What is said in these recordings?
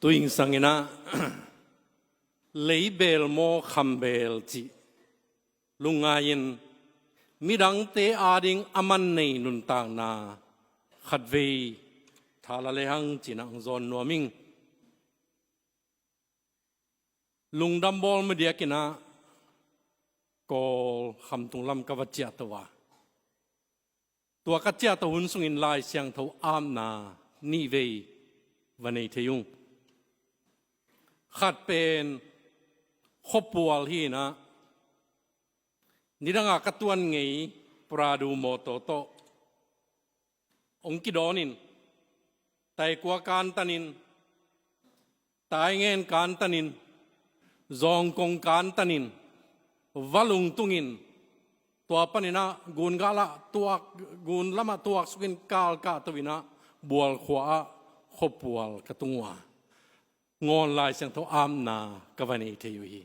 ตัวอิงสังเกนะเลยเบลโมคัมเบลจีลุงอายินมีดังเตอาดิงอามันในนุนต่างนาขัดเวทาลาเลหังจีนังซอนนัวมิงลุงดัมบอลมาเดียกินะก็คำตุงลำกวัจเจตัวกัจเจตัวหุ่นสุงินลายเสียงเท่าอามนานี่เววันนี้เทยุงขัดเป็นขบปัวที่นะนี่ดังกัตวันไงปราดูโมโตโตองกิดอนินไตกัวการตันินตายเงินการตันินจองกงการตันินวลุงตุงินตัวปนินะกุนกาละตัวกุนละมาตัวสุกินกาลกาตวินะบัวขวาขบปัวกตุงวางอนลายเสียงเท่าอามนากวันนี้เทยุฮี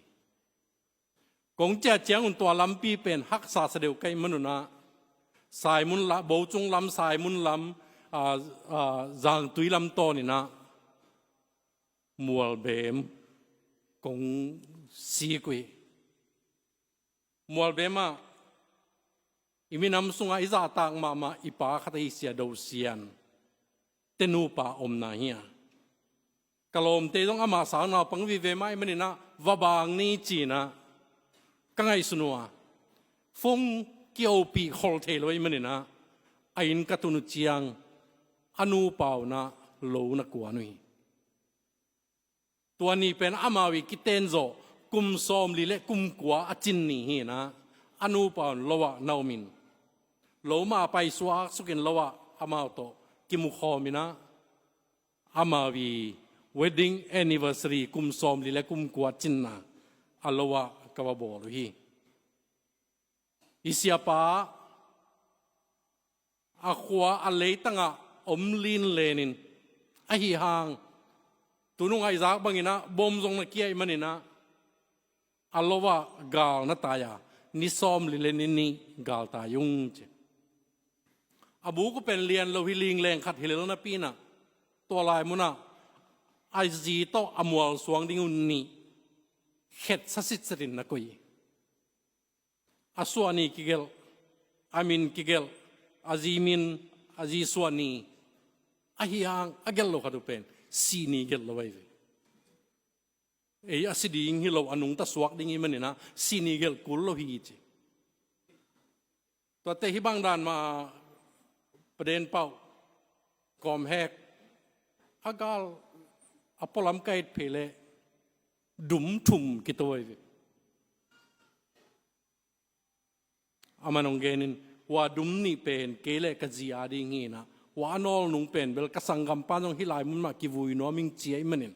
กงเจ้าเจียงอุ่นตัวลำปีเป็นฮักษาเสด็จไกมนุนะสายมุนละโบจงลำสายมุนลำจางตุยลำโตนี่นะมัวเบมกงซีกุยมัวเบมาอิมินำสุงอิจาตางมาอิปาขัดอิเสียดาวเซียนเตนูปาอมนาเฮียกลมเตต้องอามาสาวนาปังวิเวไม่มันนี่นะวบางนี่จีนะกังไงสนัวฟงเกี่ยวปีโคลเทลไว้มันนี่นะไอ้นกตุนุจียงอนุปาวนะโลนักวานุยตัวนี้เป็นอามาวิกิเตนโซกุมซอมลิเลกุมกัวอจินนี่ฮีนะอนุปาวลวะนาวมินโลมาไปสวากสุกินลวะอามาโตกิมุขอมินะอามาวีwedding anniversary kum som lile kum kuat cinna alawa kawabolu hi isiapa akwa aleitanga omlin lenin ahi hang tunung ai zak bangina bom jong na kiai manina alawa gal na taya ni som lile ni gal ta yung che abu ko pen lian lo hiling leng khat hilelo na pina to lai munaไอจีโตอมัวสวงดิ้งอุนนี่เข็ดสัสิสรินนักยอาสวานีกิเกลอามินกิเกลอาจีมินอาจีสวานีอาฮิยังอาเกลโลคาดูเป็นซีนีเกลโลไว้เอ้ยอาศิดิงฮิโลอนุงตะสวกดิ้งอิมันนี่นะซีนีเกลกุลโลฮิจิตัวเตหิบังดานมาประเด็นเป้ากอมแหกอากาลอพอลำไก่เพลดุมทุ่มกิตัวอามันองเกนินว่าดุมนี่เป็นเกลกจีอาดิงี้นะว่านอลนุ่งเป็นเบลกสังกัมปานองฮิลายมุนมากิวุยโนมิงเจียมันนิน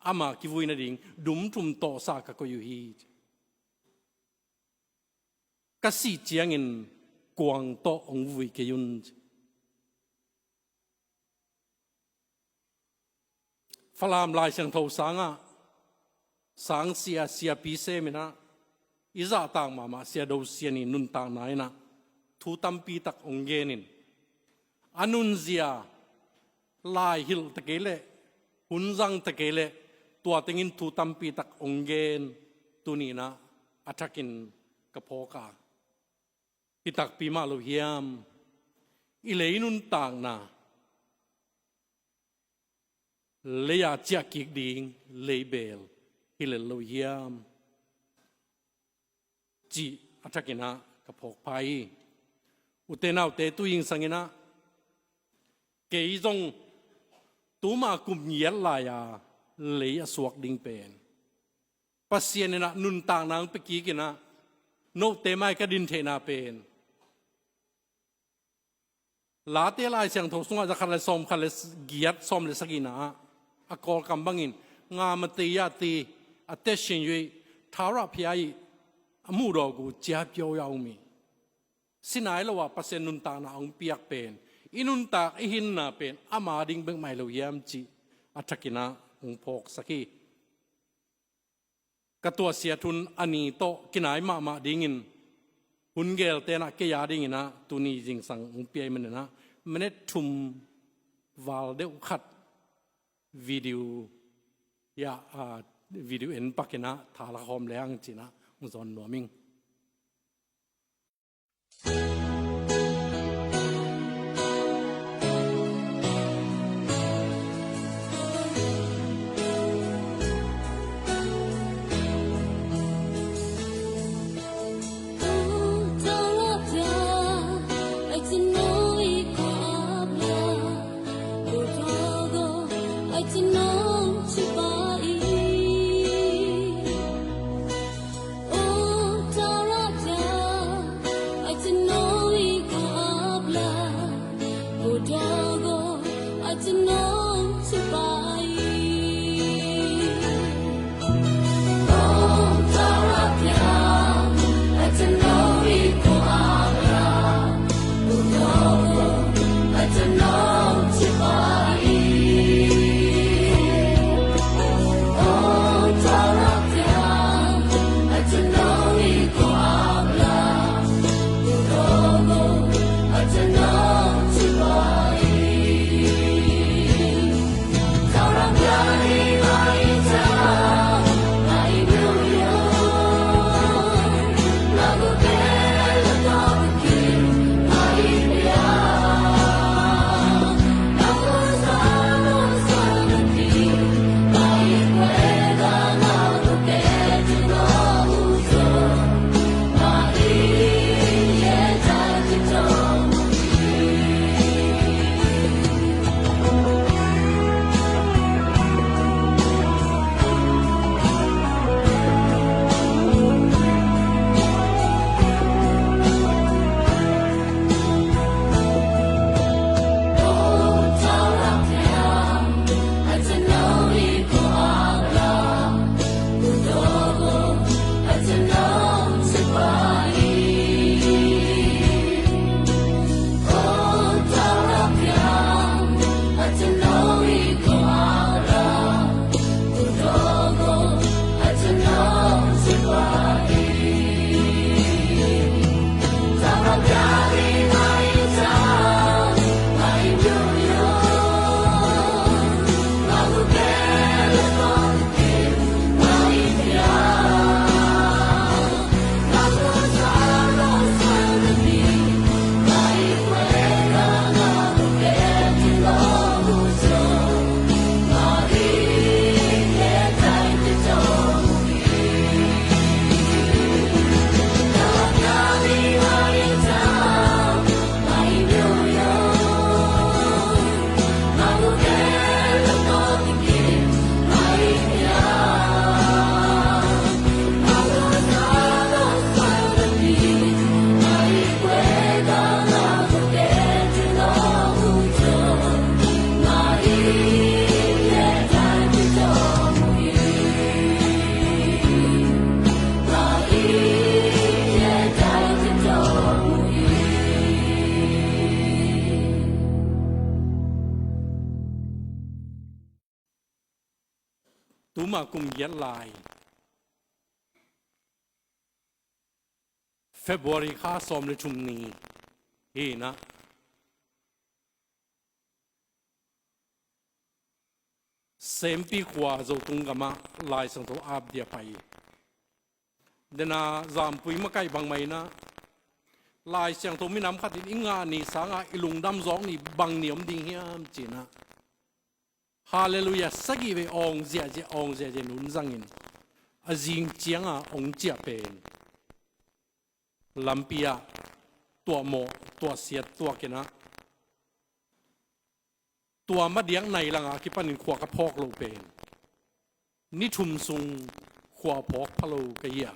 อามากิวุยนาดิงดุมทุ่มโตสากก็อยู่ฮีกสีเจียงินกวางโตองวุยเกยุนฟลามลายเสียงเท่าสังเสียปีเซมินะอิจาต่างมาเสียดาวเสียนี่นุนต่างไหนนะทูตัมปีตักองเกนินอนุนเซียลายฮิลตะเกเลหุนจังตะเกเลตัวติงินทูตัมปีตักองเกนตัวนี้นะอัฐกินกระโพกาอิตักปีมาโลเฮียมอิเลนุนต่างนะเลียจากกิกดิงเลเบลฮิเลโลเฮียมจีอัฐกินะกับพกไปอุเตนาอุเตตุยิงสังเกนะเกยจงตูมากุมเยียลายาเลียสวกดิงเป็นปัสเซียนนะนุนต่างนางเปกีกินะโนเตไม่กระดินเทนาเป็นลาเตลายเสียงทงสงอาจะคันเลสอมคันเลเกียรสอมเลสกินะอกอลกำบังอินงามตียาตีอัตเตชินยุยทาราพิยอมูดอกูเจียบยาวมีสินายละว่าเปอร์เซ็นต์นุนตานาองเปียกเป็นอินุนตาอิหินนาเป็นอามาดิงเบงไม่เราเยี่ยมจีอัตกินะองพกสักีกตัวเสียทุนอันนี้โตกินายมาดิงินหุนเกลเตนะเกียดิงินะตุนีจิงสังองเปียมันนะมันเนทุมวาลเดอุขัดวิดีโอ ya video en pakena thala khom leang china zon noming tuma kum yat lai February ข้าซอมในชุมนี้เฮนะเซมปีขวาจะตุงกะมาลายสังตัวอาบเดียไปเดน่าจามปุยมาไกลบางไหมนะลายเสียงตัวไม่นำขัดอิงงานี่สางาอิลุงดำร้องนี่บางเหนียมดิ่งเฮียมจีนะฮาเลลูยาสักกี่เวองเจียเจองเจียเจนุนจังอินอาจิงเจียงองเจียเป็นลำปียตัวโมตัวเสียตัวกินะตัวมาเดียงในลังอาคิปันินขวากระพอกโลเป็นนิชุมซุงขวาพอกพะโลกะเยีย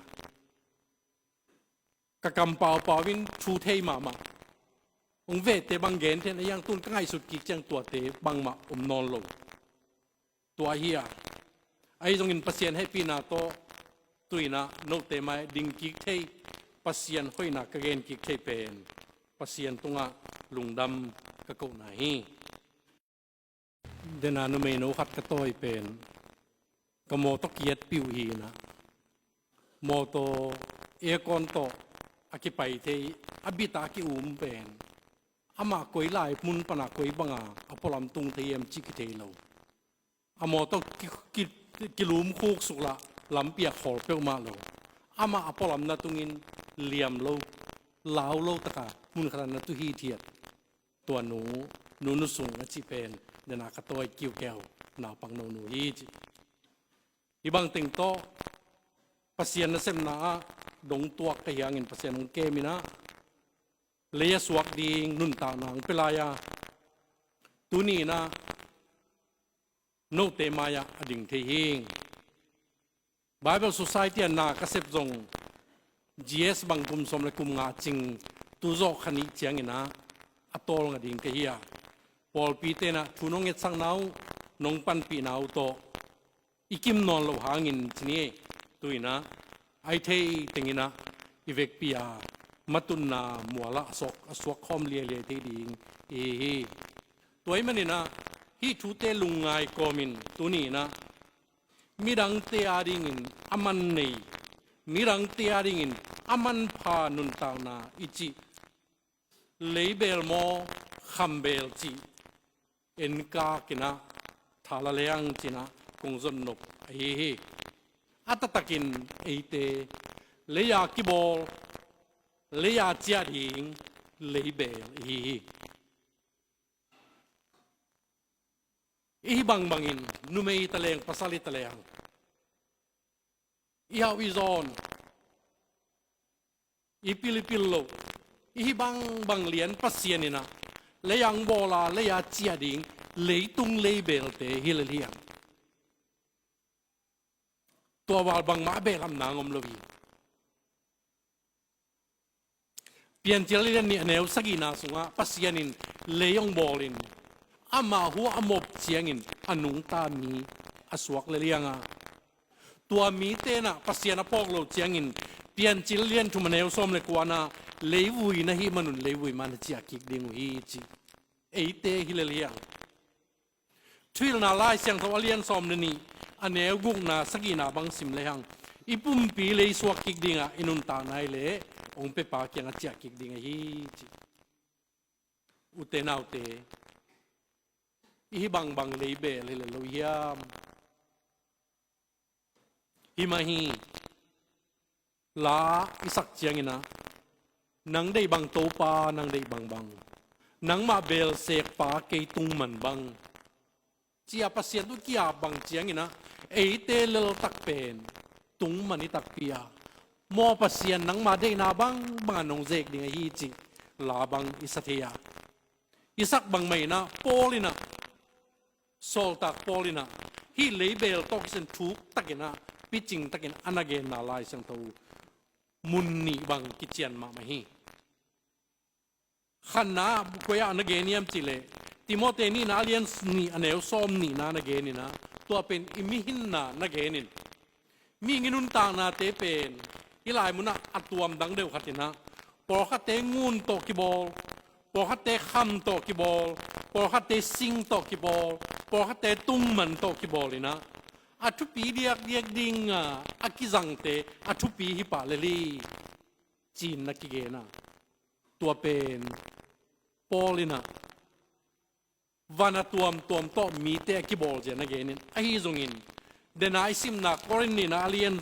กะกำเปาปาวินชูเทมาองเวทเตบังเกนเทนยังตุนง่ายสุดกิจังตัวเตบังมานอนโลตัวเฮียไอ้ตรงอินปัสเซียนให้ปีนาโตตุยนะโนเตมาดิงกิเทปัสเซียนค่อยนักเกนกิเทเป็นปัสเซียนตรงลุงดำกะโกไหนเดนานุเมโนขัดกระต้อยเป็นกโมตเกียดปิวฮีนะโมโตเอกอนโตอากิไปเทอบิตากิอุมเป็นอามาคุยไล่มุนปนาคุยบังอาอพลัมตุงเทียมจิกเทโลอโมโตกิ กิลุมคูกสุกละลำเปียกขอเปียกมาโลอามาอปอลำนาตุงินเหลี่ยมโลลาวโลตะกามุนขนาดนั้นตุฮีเทียดตัวหนูนุสุงอจิเป็นเดนากระตัวกิ้วแก้วนาปังโนนูฮีจิอีบางติงโตปัสยานเซมนาดงตัวกะยังอินปัสยานงเกมินะเลียสวกดิงนุนตานางเปลายาตุนีนะโนเตมายาอดิ่งเทียง Bible Society น่ากระเสพจง GS บางกุมสมเลกุมงาจิงตุโจขันิเจียงนะอัตโตลงดิ่งเฮียพอลปีเตนะทุนงเอสังนาวนงปันปีนาวโตอีกิมนอนโลหางินชนีตุยนะไอเทติงินะอีเวกปียมาตุนนามัวละสวกคอมเลียเทีดิ่งตัวมันนี่นะฮีทูเตลุงไงกอมินตุนี่นะมีรังเตียริงินอามันเนยมีรังเตียริงินอามันพานุนตาวนาอิจิเลเบลโมคัมเบลจิเอ็นกากินะทาลาเลยังจินะกงจนนบอัตตะกินเอเตเลยากิโบเลยาเจียดิงเลเบลbangin numei taleng pasali taleng ihaw izon ipilipillo bang lian pasianina leyang bola leya chiading leitung leibel te hilaliang tua wal bang ma belam nangom lobi pian chilian ni aneu sagina sunga pasianin leyong bolin ama huwa amop chiangin anung ta mi aswak lelianga tua mi te na pasiana pok lo chiangin pian chilian thumaneu som le kwana leivui na hi manun leivui man chia kik ding hi chi eite hi leliang thil na lai siang tho alian som ni aneu guk na sagina bang sim lehang ipum pi le swak kik dinga inun ta nai le ong pe pa kyang chia kik dinga hi chi ute naute bang leibe le lo yam mahi la isak chiangina nang dei bang to pa nang dei bang nang ma bel sek pa ke tung man bang chia pasien tu kia bang chiangina eite lel tak pen tung mani tak pia mo pasien nang ma dei na bang nong zek ding hi chi la bang isathia isak bang mai na polina sol tak polina hi label toksen thuk takina pitching takin anage na lai sang to munni bang kichian ma hi khanna koya anage niam chile timote ni na alliance ni aneu som ni na nage ni na to pen imihin na nage nin mi nginun ta na te pen ilai muna atuam dang deu khatina por khate ngun to kibol por khate kham to kibol por khate sing to kibol por khate tung man to kibol ina atupi diak ding akizang te atupi hi pa leli chin na kigena tua pen polina vana tuam to mi te kibol je na genin ahi zongin dena isim na korin ni na alien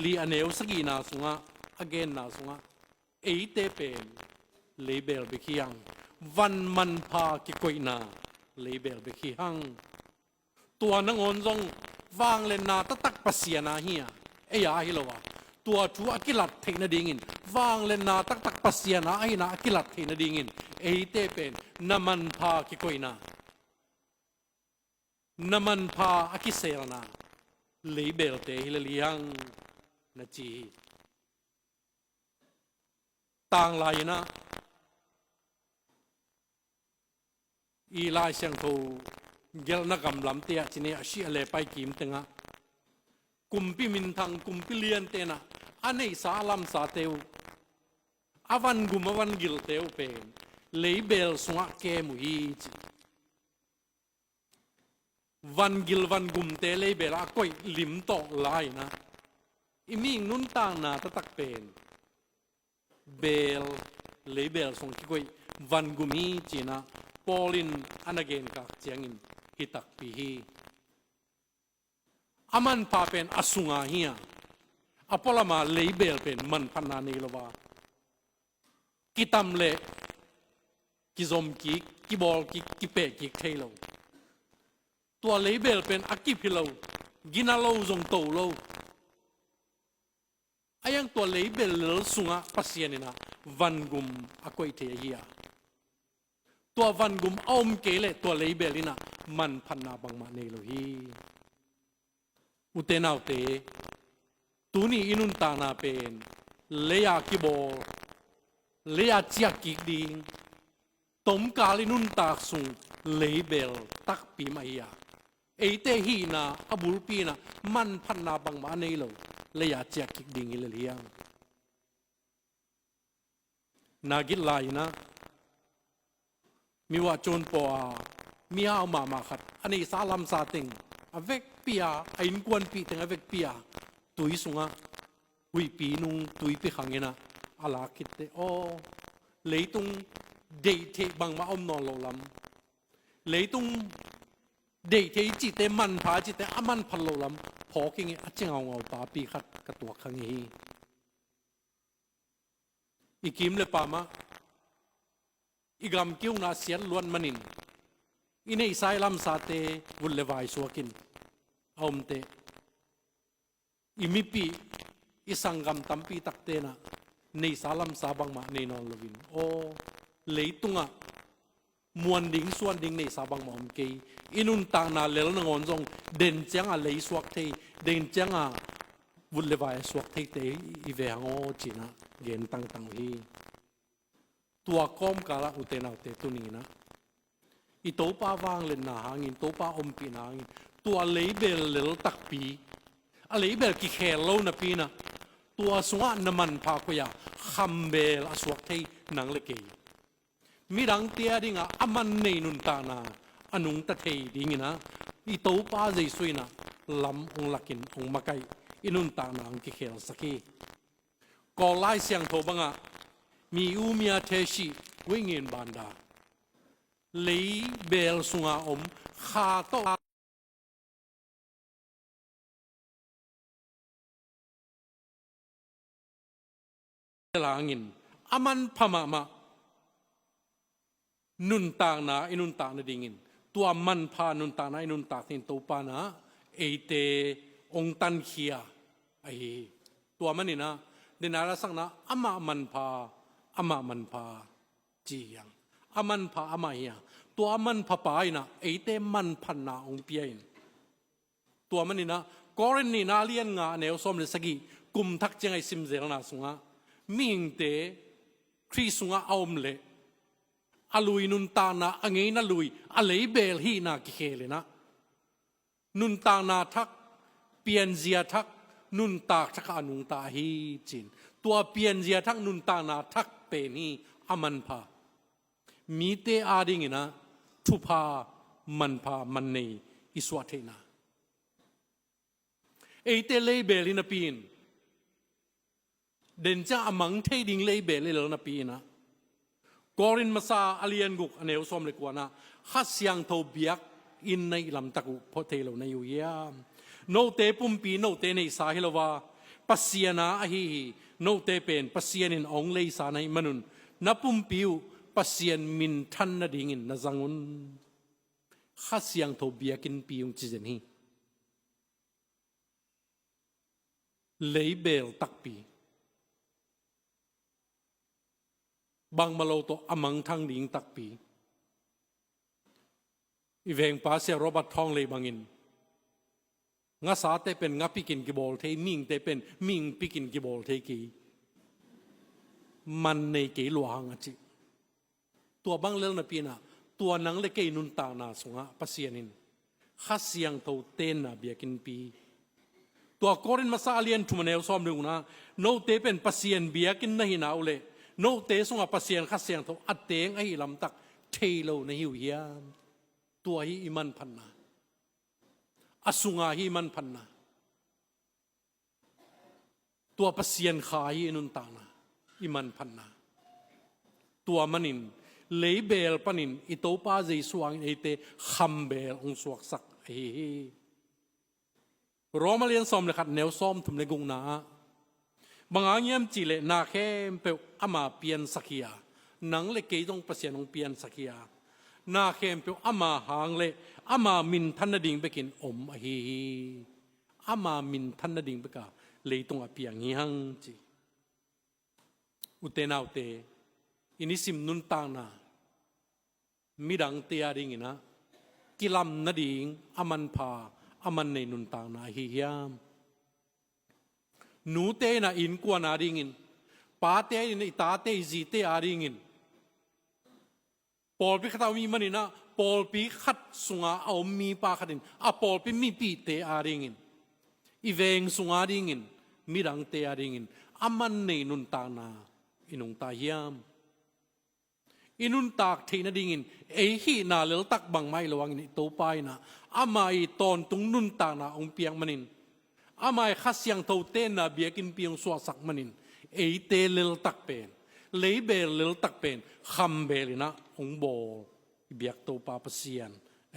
li aneu sagi na sunga again na sunga eite pen label bekiang van man pa ki koina label bekihang tua nang on zong wang len na tatak pasiana hiya eya hilowa tua thu akilat theina dingin wang len na tak pasiana aina akilat theina dingin eite pen naman pa ki koina naman pa akiselna label te hilaliang na chi tang lai na i lai siang tho gel na gam lam te chine ashi ale pai kim tenga kumpi min thang kumpi lian te na anei sa lam sa teu avan gumawan gil teu pen label sunga ke mu hi chi van gil van gum te label a koi lim to lai na iming nun tang na ta tak pen bel label song ki koi van gumi china polin anagen ka chiangin hitak pi hi aman pa pen asunga hiya apolama label pen man panna nei lova kitam le kizom ki kibol ki kipe ki thailo tua label pen akipilo ginalo zong to lo ayang tua label lel sunga pasianina vangum akoi the hiya tua vangum om kele tua label ina man panna bang ma nei lo hi utenau te tuni inun ta na pen leya kibol leya chia ki ding tom kalinun ta sung label tak pi maya eite hi na abul pi na man panna bang ma nei lo leya chia ki ding ile liang nagit lai na mi wa chon po a mi ha ma ma khat ani salam sa ting avek pia ain kwan pi teng avek pia tui sunga hui pi nung tui pi khangena ala kitte o leitung dei the bang ma om no lo lam leitung dei the chi te man pha chi te aman phal lo lam pho king a chengau ngau pa pi khat ka tua khangi ikim le pa ma igam kiu na sian luan manin inei sai lam sa te vul le vai suakin om te imipi isangam tampi takte na nei salam sabang ma nei non lovin o leitunga muan ding suan ding nei sabang ma om ke inun ta na lel na ngon jong den chang a lei suak the den chang a vul le vai suak the te i ve hango china gen tang tang hi tua kom kala utena te tunina i to pa wang len na hangin to pa om pi na hangin tua label lel tak pi a label ki khel lo na pi na tua sunga naman pa ko ya khambel aswak thei nang le ke mi rang tia dinga aman nei nun ta na anung ta thei dingina i to pa jai suina lam ong lakin ong makai inun ta na ang ki khel saki ko lai siang tho banga mi umia theshi wingin banda lei bel sunga om kha to langin aman phama ma nun tang na inun ta na dingin tua man pha nun ta na inun ta tin to pa na eite ong tan khia ai tua manina dinara sang na ama man pha ji yang aman pha ama ya tua man pha pa ina eite man phan na ong piain tua manina koren ni na lian nga ne som le sagi kum thak chengai sim zel na sunga ming te khri sunga aum le alui nun ta na angei na lui alei bel hi na ki khele na nun ta na thak pian zia thak nun ta thak anung ta hi chin tua pian zia thak nun ta na thak pe ni aman pha mi te ading ina thu pha man nei iswa the na eite le bel ina pin den cha amang thei ding le bel le na pi na korin masa alien guk aneu som le kwana khat siang tho biak in nei lam taku pho thei lo na yu ya no te pum pi no te nei sa hilowa pasiana a hi no te pen pasian in ong le sa nai manun na pum piu pasian min than na ding in na zangun khat siang tho biak in piung chi jen hi label takpi bang malo to amang thang ding takpi iveng pa se robert thong le bangin nga sa te pen nga pikin ki bol the ming te pen ming pikin ki bol the ki man nei ke luang achi tua bang lel na pina tua nang le ke nun ta na sunga pasianin khasiang tho ten na biakin pi tua korin masa alien thumaneu som lu na no te pen pasien biakin na hi naule no te sunga pasien khasiang tho ateng ai lam tak thailo na hiu hiam tua hi iman phanna asunga hi man phanna tua pasien kha hi nun ta na iman phanna tua manin leibel panin itopa jai suang ite khambel ong suak sak hi รอมาเลียนซอมเลยขัดแนวซ้อมทุมเลกงนาบางอย่างยมจีเลนาเข้มเปออามาเปียนสักยานังเลเกยต้องเปลี่ยนองเปียนสักยานาเข้มเปออามาหางเลอามามินทันนดิ่งไปกินอมอฮีอามามินทันนดิ่งไปกะเลยต้องอเปียงฮิฮังจีอุเตนาอุเตอินิสิมนุนตางนามิดังเตียดิ่งนะกิลัมนดิ่งอามันพาอามันในนุนตางนาฮิยามนูเตนะอินกวนอาดิ่งินปาเตอินอิตาเตอิจีเตอาดิ่งินปอลพิขัดเอามีมันนี่นะปอลพิขัดสุงาเอามีปาขัดินอ่ะปอลพิมีปีเตอาดิ่งินอีเวงสุงาดิ่งินมิดังเตอาดิ่งินอามันในนุนตางนาอินุงตาฮิยามอินุนตากที่นาดิ่งินเอฮีนาเลลตักบังไม่ระวังนี่โตไปนะอามาอีตอนตุงนุนตางนาองเปียงมันนินอามาขัดยังเท่าเต้นนะเบียกินเปียงสวสักมันนินเอเตเลลตักเป็นเลยเบลเลลตักเป็นคำเบลนะองโบเบียกโตปาปเซียนไอ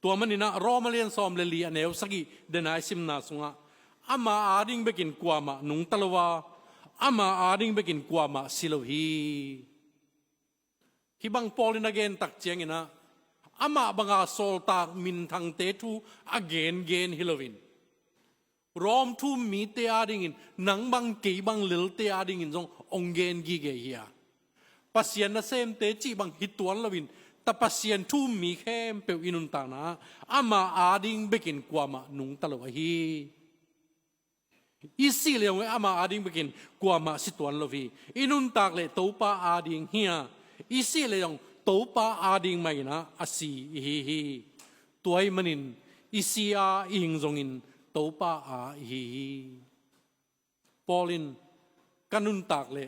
ตัวมันนี่นะรอมาเลียนซอมเลลีอันเอวสกีเดนไอซิมนาสุงะอามาอาดิงเบกินกวามานุงตลวาอามาอาดิงเบกินกวามาสิโลฮีฮิบังปอลินเกนตักเจียงนะอามาบังอาโซลตากมินทังเตทูอเกนเกนฮิโลวินรอมทูมีเตอาดิงินนังบังเกยบังลิลเตอาดิงินจงองเกนกีเกียปัสยันนะเซมเตจีบังฮิตตัวลวินแต่ปัสยันทูมีเข้มเปวอินุนตานะอามาอาดิงเบกินกวามานุงตลวะฮีอีสิเลวอามาอาดิงเบกินกวามาสิตัวลวีอินุนตากเลโตปาอาดิงเฮียอีสิเลวโตปาอาดิงไม่นะอาศีฮีตัวไอ้มันินอีซีอาอิงจงินโตปาอาฮีปอลินกันุนตากเล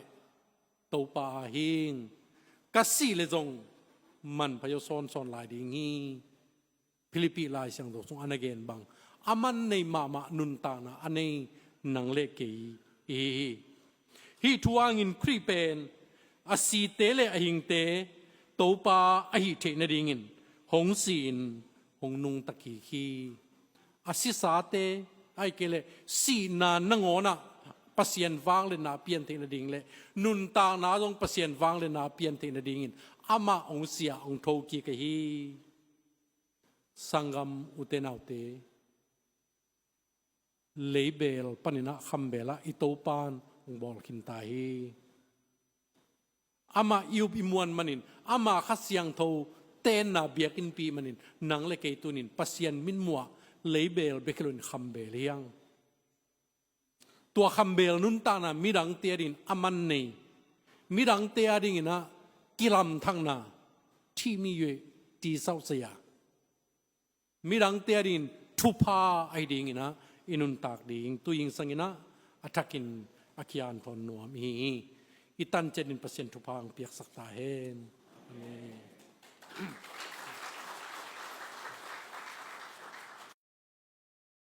โตปาฮิงกัสซีเลจงมันพยศซอนลายดิงีฟิลิปปีลายเสียงดงอันเกนบังอามันในมานุนตานะอันในนังเลกีฮีทัวงินครีเป็นอาศีเตเลอหิงเตโตปาอหิเทนดิงินหงศีนหงนุงตะกีขีอาศิสาเตไอเกเลสีนานงอนะปัสยันวางเลยนาเปียนเทนดิ่งเลยนุนตานาจงปัสยันวางเลยนาเปียนเทนดิ่งอามาองเสียองโทกีกะฮีสังกัมอุเตนาอุเตเลเบลปนินะคัมเบลอิโตปานองบอลคินตาฮีอามาอิวบิมวนมันินอามาขัสยังโทเตนนาเบียกินปีมันินนังเลเกตุนินปัสยันมินมัวเลเบลเบกลุนคัมเบลยังตัวคัมเบลนุนตานามิดังเตียดินอามันเนมิดังเตียดินนะกิลัมทั้งนาที่มีอยู่ที่เศร้าเสียมิดังเตียดินทุพาไอดิงนะอินุนตากดิงตัวยิงสังนะอัฐกินอาคิอันทอนนัวมีอิตันเจดินเปอร์เซ็นต์ทุพางเปียกสักตาเฮน